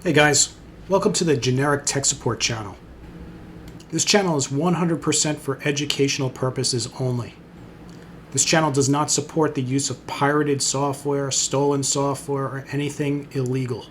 Hey guys, welcome to the Generic Tech Support channel. This channel is 100% for educational purposes only. This channel does not support the use of pirated software, stolen software, or anything illegal.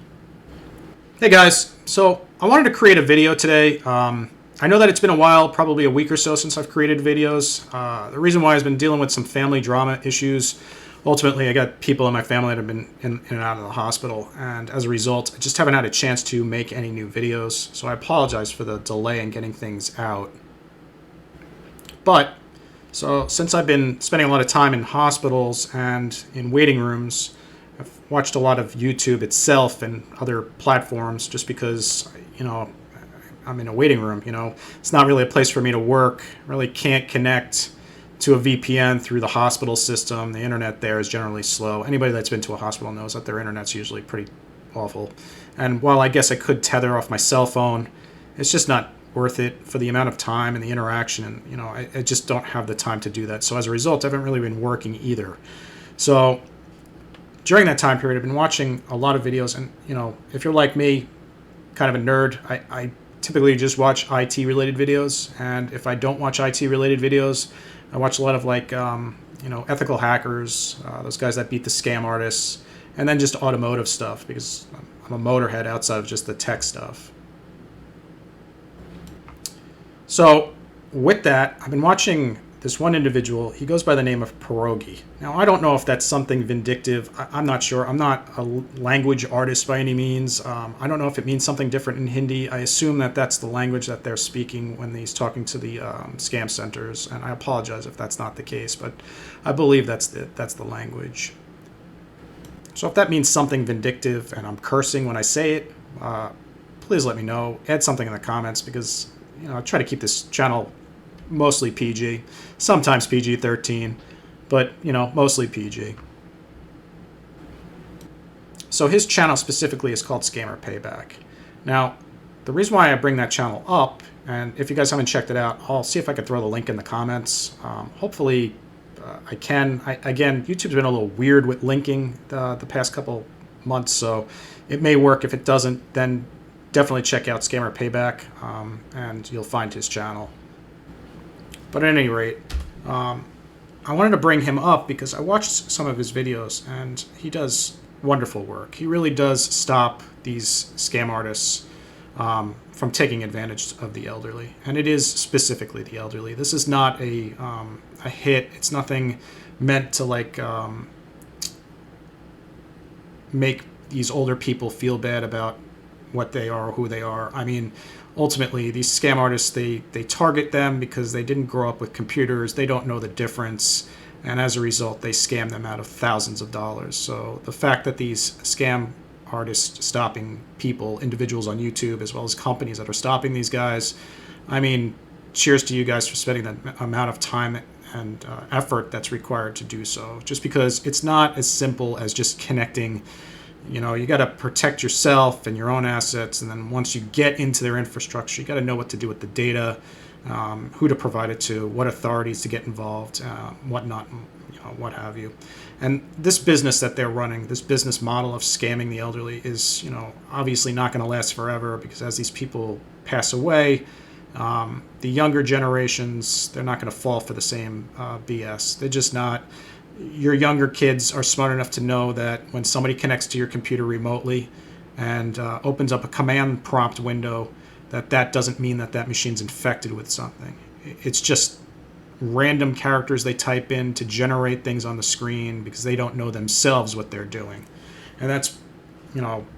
Hey guys, so I wanted to create a video today. I know that it's been a while, probably a week or so since I've created videos. The reason why I've been dealing with some family drama issues. Ultimately, I got people in my family that have been in and out of the hospital, and as a result, I just haven't had a chance to make any new videos, so I apologize for the delay in getting things out. But, so since I've been spending a lot of time in hospitals and in waiting rooms, I've watched a lot of YouTube itself and other platforms just because, I'm in a waiting room, It's not really a place for me to work, really can't connect to a VPN through the hospital system. The internet there is generally slow. Anybody that's been to a hospital knows that their internet's usually pretty awful. And while I guess I could tether off my cell phone, it's just not worth it for the amount of time and the interaction. And, I just don't have the time to do that. So as a result, I haven't really been working either. So during that time period, I've been watching a lot of videos. And, if you're like me, kind of a nerd, I typically just watch IT-related videos. And if I don't watch IT-related videos, I watch a lot of ethical hackers, those guys that beat the scam artists, and then just automotive stuff because I'm a motorhead outside of just the tech stuff. So with that, I've been watching this one individual. He goes by the name of Perogi. Now, I don't know if that's something vindictive. I'm not sure. I'm not a language artist by any means. I don't know if it means something different in Hindi. I assume that that's the language that they're speaking when he's talking to the scam centers, and I apologize if that's not the case, but I believe that's the language. So if that means something vindictive and I'm cursing when I say it, please let me know. Add something in the comments because I try to keep this channel mostly PG, sometimes PG-13, but, mostly PG. So his channel specifically is called Scammer Payback. Now, the reason why I bring that channel up, and if you guys haven't checked it out, I'll see if I can throw the link in the comments. Hopefully, I can. Again, YouTube's been a little weird with linking the past couple months, so it may work. If it doesn't, then definitely check out Scammer Payback, and you'll find his channel. But at any rate, I wanted to bring him up because I watched some of his videos, and he does wonderful work. He really does stop these scam artists from taking advantage of the elderly, and it is specifically the elderly. This is not a hit. It's nothing meant to make these older people feel bad about what they are or who they are. I mean, ultimately, these scam artists, they target them because they didn't grow up with computers. They don't know the difference. And as a result, they scam them out of thousands of dollars. So the fact that these scam artists stopping people, individuals on YouTube, as well as companies that are stopping these guys, I mean, cheers to you guys for spending that amount of time and effort that's required to do so. Just because it's not as simple as just connecting. You got to protect yourself and your own assets, and then once you get into their infrastructure, you got to know what to do with the data, who to provide it to, what authorities to get involved, what not, what have you. And this business that they're running, this business model of scamming the elderly is, obviously not going to last forever because as these people pass away, the younger generations, they're not going to fall for the same BS. They're just not. Your younger kids are smart enough to know that when somebody connects to your computer remotely and opens up a command prompt window, that doesn't mean that machine's infected with something. It's just random characters they type in to generate things on the screen because they don't know themselves what they're doing. And that's,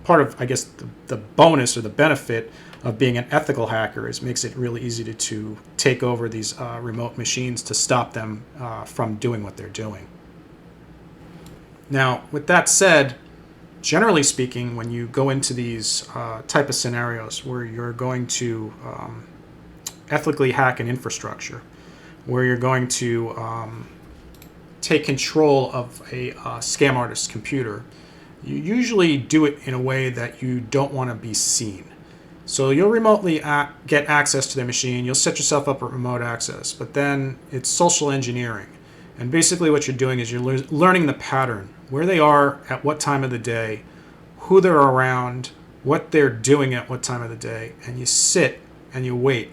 part of, I guess, the bonus or the benefit of being an ethical hacker is makes it really easy to take over these remote machines to stop them from doing what they're doing. Now, with that said, generally speaking, when you go into these type of scenarios where you're going to ethically hack an infrastructure, where you're going to take control of a scam artist's computer, you usually do it in a way that you don't want to be seen. So you'll remotely get access to their machine. You'll set yourself up with remote access, but then it's social engineering. And basically what you're doing is you're learning the pattern, where they are, at what time of the day, who they're around, what they're doing at what time of the day, and you sit and you wait.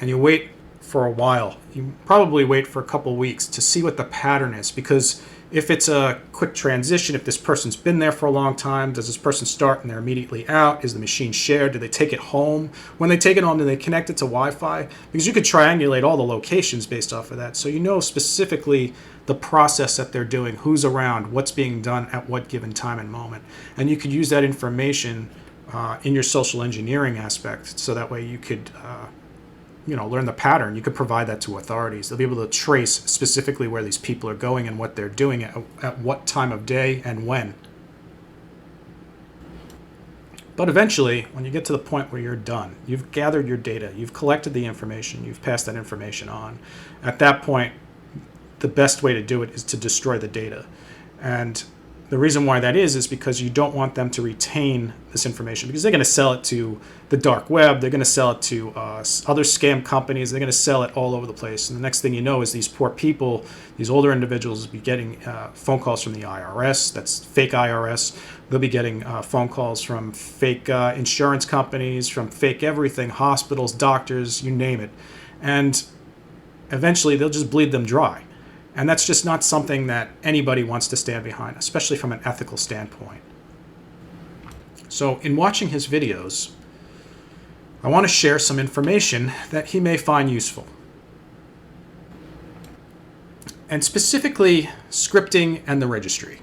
And you wait for a while. You probably wait for a couple weeks to see what the pattern is, because if it's a quick transition, if this person's been there for a long time, does this person start and they're immediately out? Is the machine shared? Do they take it home? When they take it home, do they connect it to Wi-Fi? Because you could triangulate all the locations based off of that. So you know specifically the process that they're doing, who's around, what's being done at what given time and moment. And you could use that information in your social engineering aspect, so that way you could learn the pattern. You could provide that to authorities. They'll be able to trace specifically where these people are going and what they're doing at what time of day and when. But eventually, when you get to the point where you're done, you've gathered your data, you've collected the information, you've passed that information on. At that point, the best way to do it is to destroy the data. And the reason why that is because you don't want them to retain this information, because they're going to sell it to the dark web, they're going to sell it to other scam companies, they're going to sell it all over the place. And the next thing you know is these poor people, these older individuals, will be getting phone calls from the IRS, that's fake IRS. They'll be getting phone calls from fake insurance companies, from fake everything, hospitals, doctors, you name it. And eventually they'll just bleed them dry. And that's just not something that anybody wants to stand behind, especially from an ethical standpoint. So in watching his videos, I want to share some information that he may find useful. And specifically, scripting and the registry.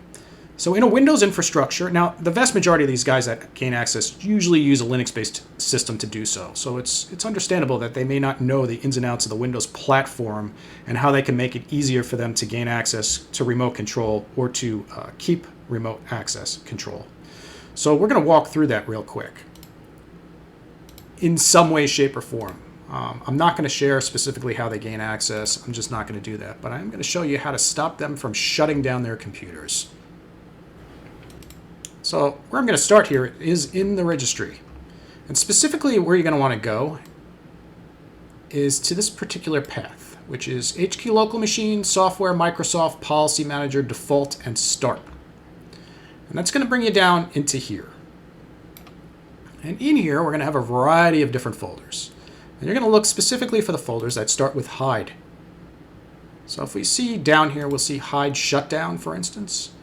So in a Windows infrastructure, now the vast majority of these guys that gain access usually use a Linux-based system to do so. So it's understandable that they may not know the ins and outs of the Windows platform and how they can make it easier for them to gain access to remote control or to keep remote access control. So we're going to walk through that real quick in some way, shape, or form. I'm not going to share specifically how they gain access. I'm just not going to do that. But I'm going to show you how to stop them from shutting down their computers. So where I'm going to start here is in the registry. And specifically where you're going to want to go is to this particular path, which is HQ Local Machine, Software, Microsoft, Policy Manager, Default, and Start. And that's going to bring you down into here. And in here, we're going to have a variety of different folders. And you're going to look specifically for the folders that start with hide. So if we see down here, we'll see hide shutdown, for instance.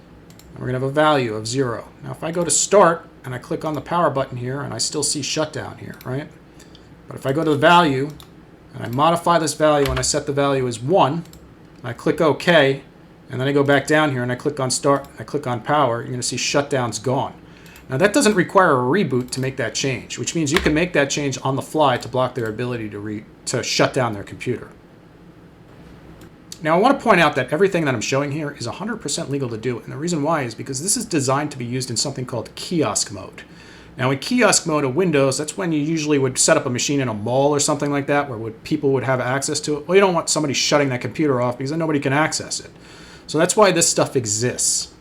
And we're going to have a value of 0. Now, if I go to Start and I click on the power button here, and I still see shutdown here, right? But if I go to the value and I modify this value and I set the value as 1, and I click OK, and then I go back down here and I click on Start and I click on Power, you're going to see shutdown's gone. Now, that doesn't require a reboot to make that change, which means you can make that change on the fly to block their ability to shut down their computer. Now, I want to point out that everything that I'm showing here is 100% legal to do. And the reason why is because this is designed to be used in something called kiosk mode. Now, in kiosk mode of Windows, that's when you usually would set up a machine in a mall or something like that where people would have access to it. Well, you don't want somebody shutting that computer off because then nobody can access it. So that's why this stuff exists.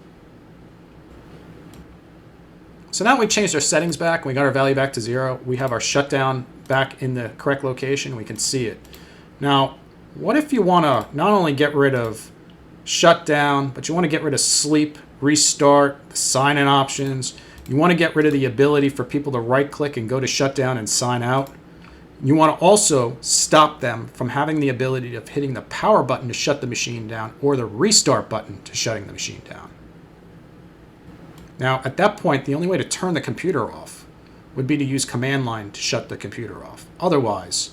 So now we changed our settings back and we got our value back to 0. We have our shutdown back in the correct location. We can see it. Now, what if you want to not only get rid of shutdown, but you want to get rid of sleep, restart, the sign-in options. You want to get rid of the ability for people to right-click and go to shutdown and sign out. You want to also stop them from having the ability of hitting the power button to shut the machine down or the restart button to shutting the machine down. Now, at that point, the only way to turn the computer off would be to use command line to shut the computer off. Otherwise,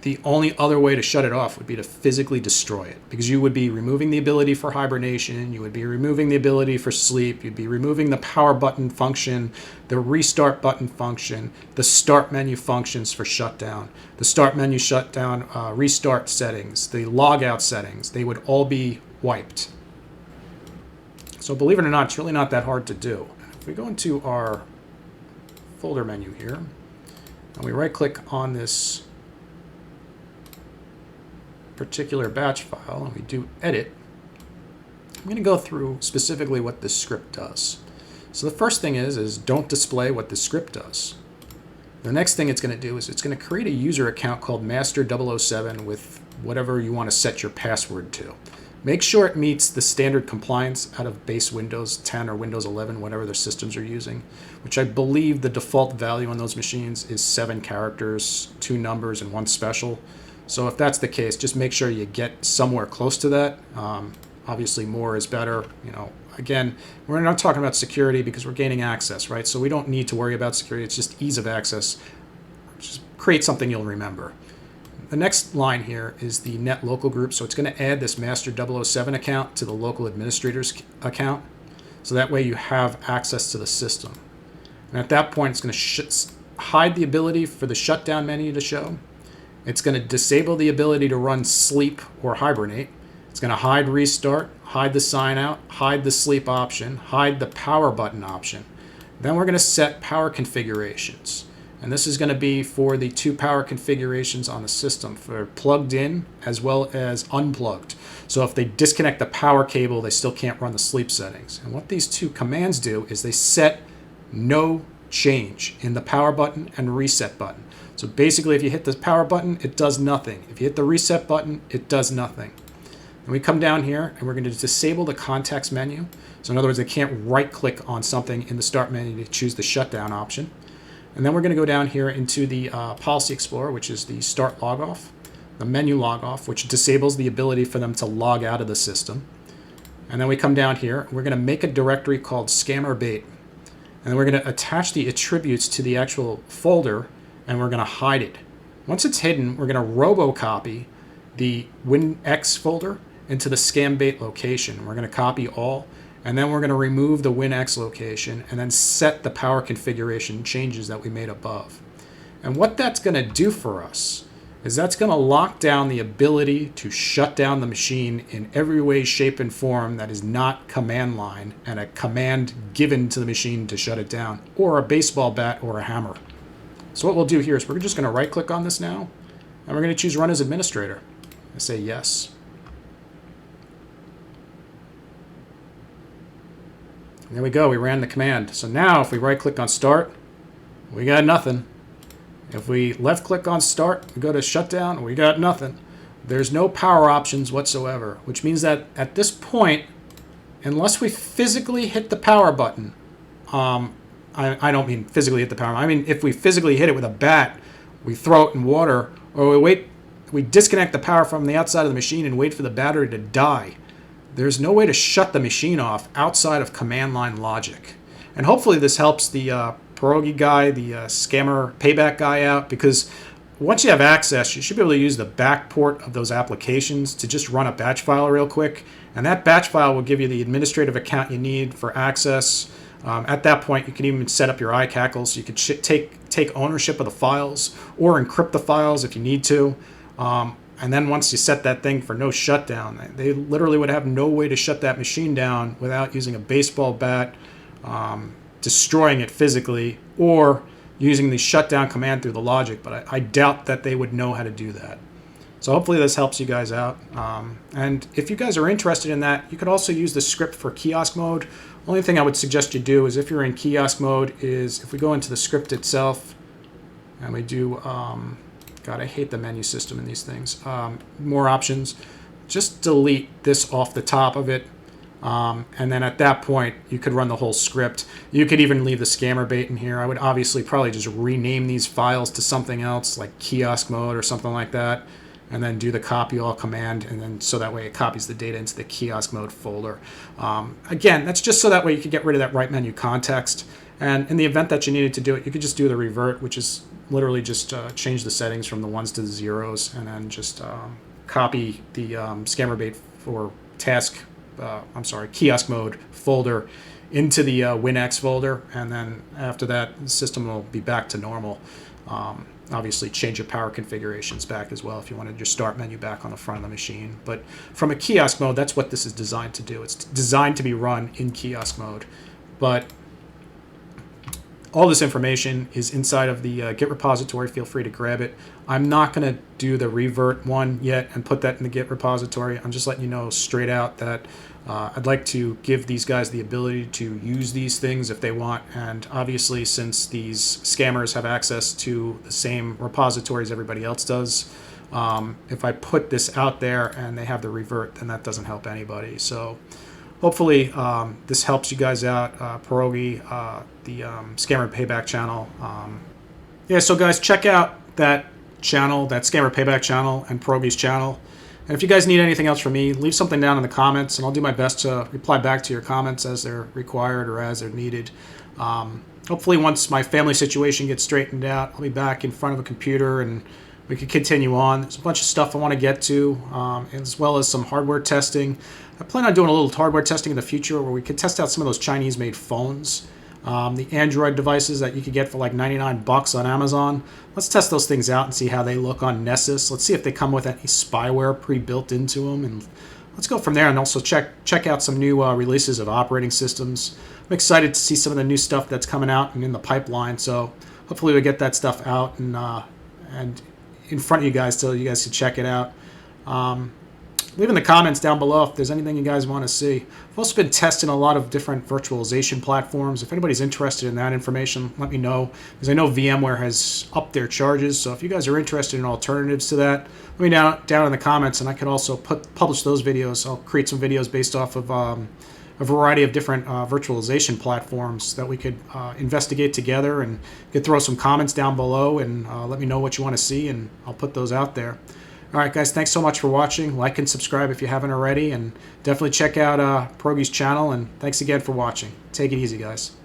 the only other way to shut it off would be to physically destroy it, because you would be removing the ability for hibernation, you would be removing the ability for sleep, you'd be removing the power button function, the restart button function, the start menu functions for shutdown, the start menu shutdown, restart settings, the logout settings. They would all be wiped. So believe it or not, it's really not that hard to do. If we go into our folder menu here, and we right-click on this particular batch file, and we do edit, I'm going to go through specifically what this script does. So the first thing is don't display what the script does. The next thing it's going to do is it's going to create a user account called master007 with whatever you want to set your password to. Make sure it meets the standard compliance out of base Windows 10 or Windows 11, whatever their systems are using, which I believe the default value on those machines is 7 characters, 2 numbers, and 1 special. So if that's the case, just make sure you get somewhere close to that. Obviously, more is better. Again, we're not talking about security because we're gaining access, right? So we don't need to worry about security. It's just ease of access. Just create something you'll remember. The next line here is the net local group. So it's going to add this master 007 account to the local administrator's account. So that way you have access to the system. And at that point, it's going to hide the ability for the shutdown menu to show. It's going to disable the ability to run sleep or hibernate. It's going to hide restart, hide the sign out, hide the sleep option, hide the power button option. Then we're going to set power configurations. And this is going to be for the 2 power configurations on the system, for plugged in as well as unplugged. So if they disconnect the power cable, they still can't run the sleep settings. And what these 2 commands do is they set no change in the power button and reset button. So basically, if you hit the power button, it does nothing. If you hit the reset button, it does nothing. And we come down here and we're going to disable the context menu. So in other words, they can't right click on something in the start menu to choose the shutdown option. And then we're going to go down here into the Policy Explorer, which is the Start Log Off, the Menu Log Off, which disables the ability for them to log out of the system. And then we come down here, we're going to make a directory called scammerpayback. And then we're going to attach the attributes to the actual folder, and we're going to hide it. Once it's hidden, we're going to robocopy the WinX folder into the scammerpayback location. We're going to copy all. And then we're going to remove the WinX location and then set the power configuration changes that we made above. And what that's going to do for us is that's going to lock down the ability to shut down the machine in every way, shape, and form that is not command line and a command given to the machine to shut it down, or a baseball bat or a hammer. So what we'll do here is we're just going to right click on this now, and we're going to choose Run as Administrator. I say yes. There we go, we ran the command. So now if we right click on Start, we got nothing. If we left click on Start, we go to Shutdown, we got nothing. There's no power options whatsoever, which means that at this point, unless we physically hit the power button, I don't mean physically hit the power, I mean if we physically hit it with a bat, we throw it in water, or we disconnect the power from the outside of the machine and wait for the battery to die. There's no way to shut the machine off outside of command line logic. And hopefully this helps the Perogi guy, the scammer payback guy out, because once you have access, you should be able to use the back port of those applications to just run a batch file real quick. And that batch file will give you the administrative account you need for access. At that point, you can even set up your iCackle so you could take ownership of the files or encrypt the files if you need to. And then once you set that thing for no shutdown, they literally would have no way to shut that machine down without using a baseball bat, destroying it physically, or using the shutdown command through the logic. But I doubt that they would know how to do that. So hopefully this helps you guys out. And if you guys are interested in that, you could also use the script for kiosk mode. Only thing I would suggest you do is if you're in kiosk mode is if we go into the script itself and we do... God, I hate the menu system in these things. More options. Just delete this off the top of it. And then at that point, you could run the whole script. You could even leave the scammerpayback in here. I would obviously probably just rename these files to something else, like kiosk mode or something like that, and then do the copy all command, and then so that way it copies the data into the kiosk mode folder. Again, that's just so that way you can get rid of that right menu context. And in the event that you needed to do it, you could just do the revert, which is literally just change the settings from the 1s to the 0s, and then just copy the scammerpayback for kiosk mode folder into the WinX folder, and then after that, the system will be back to normal. Obviously, change your power configurations back as well if you wanted your start menu back on the front of the machine. But from a kiosk mode, that's what this is designed to do. It's designed to be run in kiosk mode. But all this information is inside of the Git repository. Feel free to grab it. I'm not going to do the revert one yet and put that in the Git repository. I'm just letting you know straight out that I'd like to give these guys the ability to use these things if they want. And obviously, since these scammers have access to the same repositories everybody else does, If I put this out there and they have the revert, then that doesn't help anybody. So hopefully this helps you guys out. Perogi, the Scammer Payback channel. Yeah, so guys, check out that channel, that Scammer Payback channel, and Perogi's channel. And if you guys need anything else from me, leave something down in the comments, and I'll do my best to reply back to your comments as they're required or as they're needed. Hopefully once my family situation gets straightened out, I'll be back in front of a computer and we can continue on. There's a bunch of stuff I want to get to, as well as some hardware testing. I plan on doing a little hardware testing in the future where we could test out some of those Chinese-made phones, the Android devices that you could get for like 99 bucks on Amazon. Let's test those things out and see how they look on Nessus. Let's see if they come with any spyware pre-built into them, and let's go from there. And also check out some new releases of operating systems. I'm excited to see some of the new stuff that's coming out and in the pipeline. So hopefully we get that stuff out and in front of you guys so you guys can check it out. Leave in the comments down below if there's anything you guys want to see. I've also been testing a lot of different virtualization platforms. If anybody's interested in that information, let me know, because I know VMware has upped their charges. So if you guys are interested in alternatives to that, let me know down in the comments, and I can also publish those videos. I'll create some videos based off of a variety of different virtualization platforms that we could investigate together, and you could throw some comments down below and let me know what you want to see, and I'll put those out there. All right, guys, thanks so much for watching. Like and subscribe if you haven't already, and definitely check out Perogi's channel, and thanks again for watching. Take it easy, guys.